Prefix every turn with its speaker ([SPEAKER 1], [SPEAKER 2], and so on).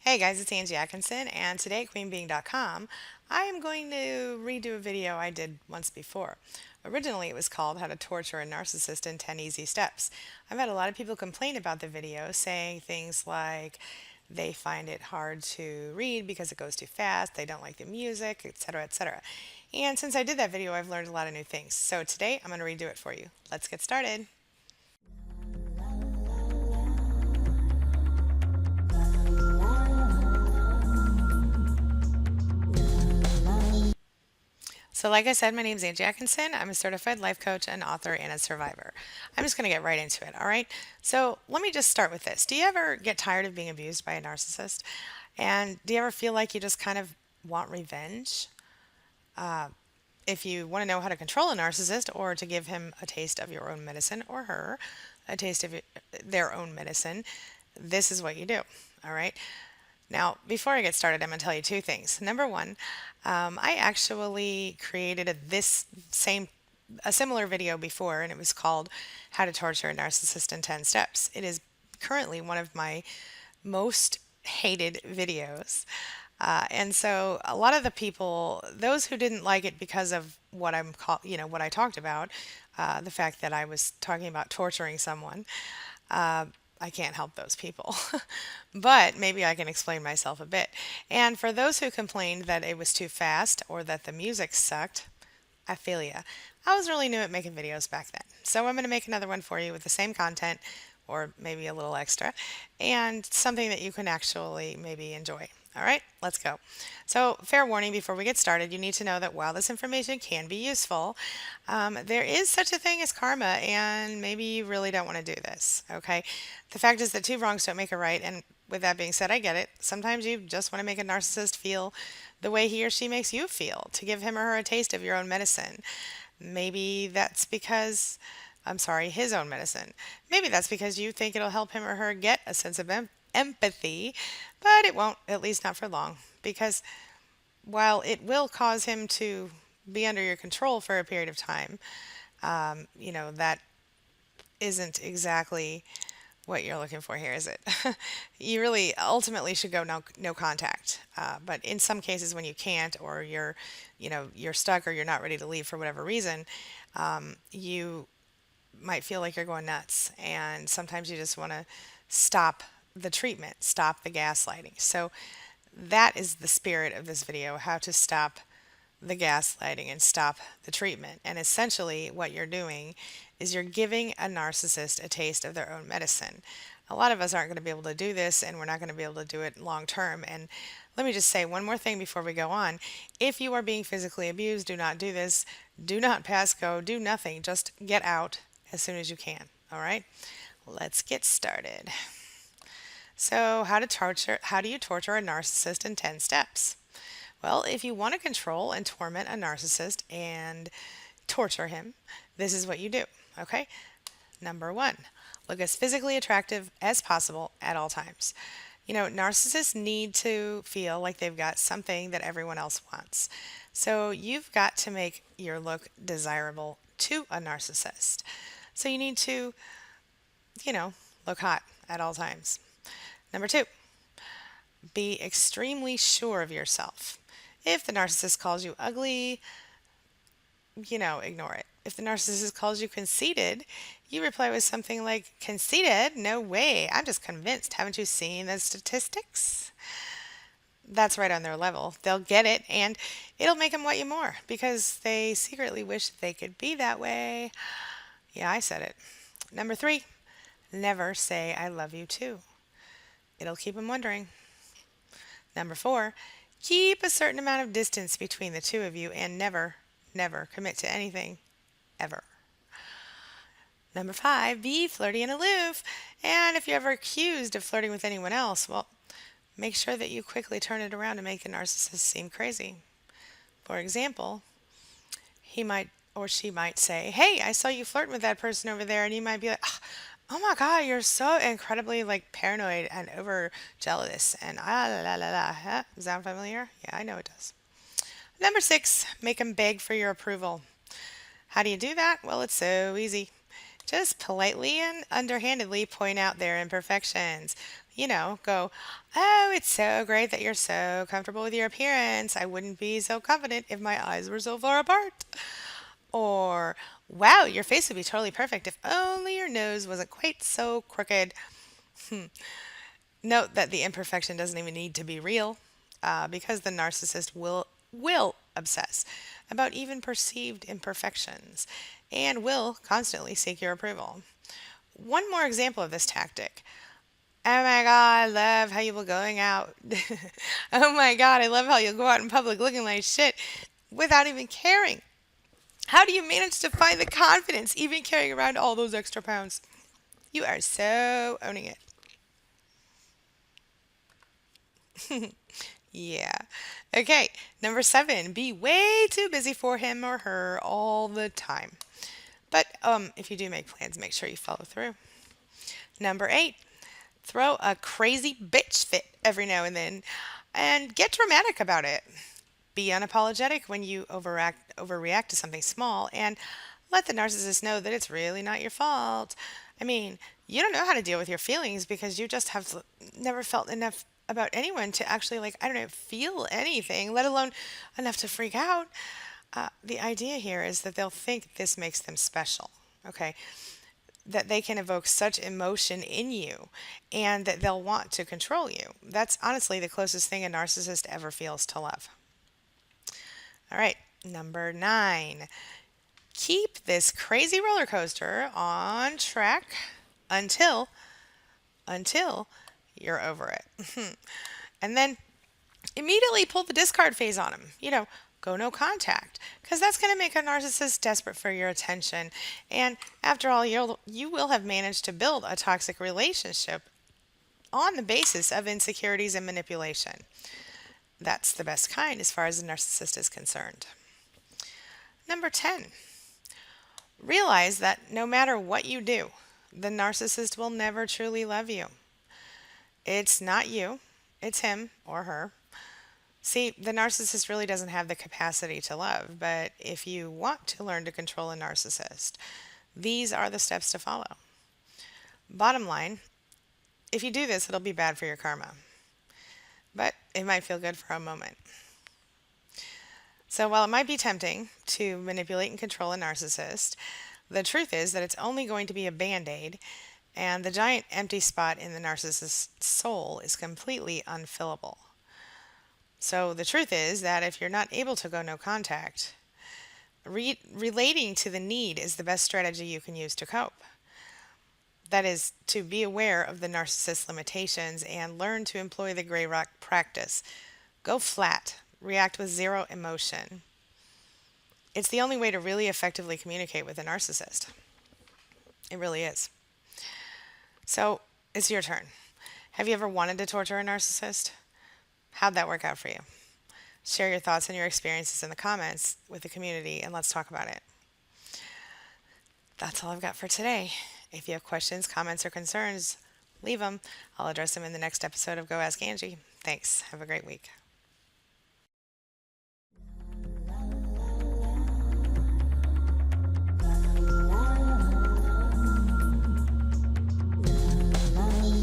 [SPEAKER 1] Hey guys, it's Angie Atkinson, and today at queenbeing.com, I am going to redo a video I did once before. Originally, it was called How to Torture a Narcissist in 10 Easy Steps. I've had a lot of people complain about the video, saying things like they find it hard to read because it goes too fast, they don't like the music, etc., etc. And since I did that video, I've learned a lot of new things. So today, I'm going to redo it for you. Let's get started. So, like I said, my name is Angie Atkinson. I'm a certified life coach, an author, and a survivor. I'm just going to get right into it, all right? So, let me just start with this. Do you ever get tired of being abused by a narcissist? And do you ever feel like you just kind of want revenge? If you want to know how to control a narcissist or to give him a taste of your own medicine or her a taste of their own medicine, this is what you do, all right? Now, before I get started, I'm going to tell you two things. Number one, I actually created a similar video before, and it was called How to Torture a Narcissist in 10 Steps. It is currently one of my most hated videos. And so a lot of the people, those who didn't like it because of what I talked about, the fact that I was talking about torturing someone, I can't help those people. But maybe I can explain myself a bit. And for those who complained that it was too fast or that the music sucked, I feel ya. I was really new at making videos back then. So I'm going to make another one for you with the same content or maybe a little extra and something that you can actually maybe enjoy. All right, let's go. So, fair warning before we get started, you need to know that while this information can be useful, there is such a thing as karma, and maybe you really don't want to do this. Okay, the fact is that two wrongs don't make a right, and with that being said, I get it. Sometimes you just want to make a narcissist feel the way he or she makes you feel, to give him or her a taste of your own medicine. Maybe that's because, I'm sorry, his own medicine. Maybe that's because you think it'll help him or her get a sense of empathy, but it won't, at least not for long, because while it will cause him to be under your control for a period of time, that isn't exactly what you're looking for here, is it? You really ultimately should go no contact. But in some cases, when you can't, or you're stuck, or you're not ready to leave for whatever reason, you might feel like you're going nuts, and sometimes you just want to stop the treatment, stop the gaslighting. So that is the spirit of this video: how to stop the gaslighting and stop the treatment. And essentially, what you're doing is you're giving a narcissist a taste of their own medicine. A lot of us aren't going to be able to do this, and we're not going to be able to do it long term. And let me just say one more thing before we go on. If you are being physically abused, do not do this. Do not pass go. Do nothing. Just get out as soon as you can. All right? Let's get started. So, how do you torture a narcissist in 10 steps? Well, if you want to control and torment a narcissist and torture him, this is what you do, okay? Number one, look as physically attractive as possible at all times. Narcissists need to feel like they've got something that everyone else wants. So you've got to make your look desirable to a narcissist. So you need to, look hot at all times. Number two, be extremely sure of yourself. If the narcissist calls you ugly, ignore it. If the narcissist calls you conceited, you reply with something like, conceited? No way. I'm just convinced. Haven't you seen the statistics? That's right on their level. They'll get it, and it'll make them want you more because they secretly wish they could be that way. Yeah, I said it. Number three, never say I love you too. It'll keep them wondering. Number four, keep a certain amount of distance between the two of you and never, never commit to anything, ever. Number five, be flirty and aloof. And if you're ever accused of flirting with anyone else, well, make sure that you quickly turn it around to make the narcissist seem crazy. For example, he might or she might say, hey, I saw you flirting with that person over there, and you might be like, oh my God, you're so incredibly paranoid and over jealous and la la la la. Huh? Does that sound familiar? Yeah, I know it does. Number six, make them beg for your approval. How do you do that? Well, it's so easy. Just politely and underhandedly point out their imperfections. Go, oh, it's so great that you're so comfortable with your appearance. I wouldn't be so confident if my eyes were so far apart. Or, wow, your face would be totally perfect if only your nose wasn't quite so crooked. Note that the imperfection doesn't even need to be real, because the narcissist will obsess about even perceived imperfections and will constantly seek your approval. One more example of this tactic. Oh my God, I love how you will going out. Oh my God, I love how you'll go out in public looking like shit without even caring. How do you manage to find the confidence even carrying around all those extra pounds? You are so owning it. Yeah. Okay, number 7, be way too busy for him or her all the time. But if you do make plans, make sure you follow through. Number 8, throw a crazy bitch fit every now and then and get dramatic about it. Be unapologetic when you overreact to something small and let the narcissist know that it's really not your fault. I mean, you don't know how to deal with your feelings because you just have never felt enough about anyone to actually, like, I don't know, feel anything, let alone enough to freak out. The idea here is that they'll think this makes them special. Okay, that they can evoke such emotion in you and that they'll want to control you. That's honestly the closest thing a narcissist ever feels to love. All right, number 9. Keep this crazy roller coaster on track until you're over it. And then immediately pull the discard phase on them. Go no contact because that's going to make a narcissist desperate for your attention. And after all, you will have managed to build a toxic relationship on the basis of insecurities and manipulation. That's the best kind as far as a narcissist is concerned. Number 10, realize that no matter what you do, the narcissist will never truly love you. It's not you, it's him or her. See, the narcissist really doesn't have the capacity to love, but if you want to learn to control a narcissist, these are the steps to follow. Bottom line, if you do this, it'll be bad for your karma, but it might feel good for a moment. So while it might be tempting to manipulate and control a narcissist, the truth is that it's only going to be a band-aid, and the giant empty spot in the narcissist's soul is completely unfillable. So the truth is that if you're not able to go no contact, relating to the need is the best strategy you can use to cope. That is to be aware of the narcissist's limitations and learn to employ the gray rock practice. Go flat, react with zero emotion. It's the only way to really effectively communicate with a narcissist. It really is. So it's your turn. Have you ever wanted to torture a narcissist? How'd that work out for you? Share your thoughts and your experiences in the comments with the community and let's talk about it. That's all I've got for today. If you have questions, comments, or concerns, leave them. I'll address them in the next episode of Go Ask Angie. Thanks. Have a great week.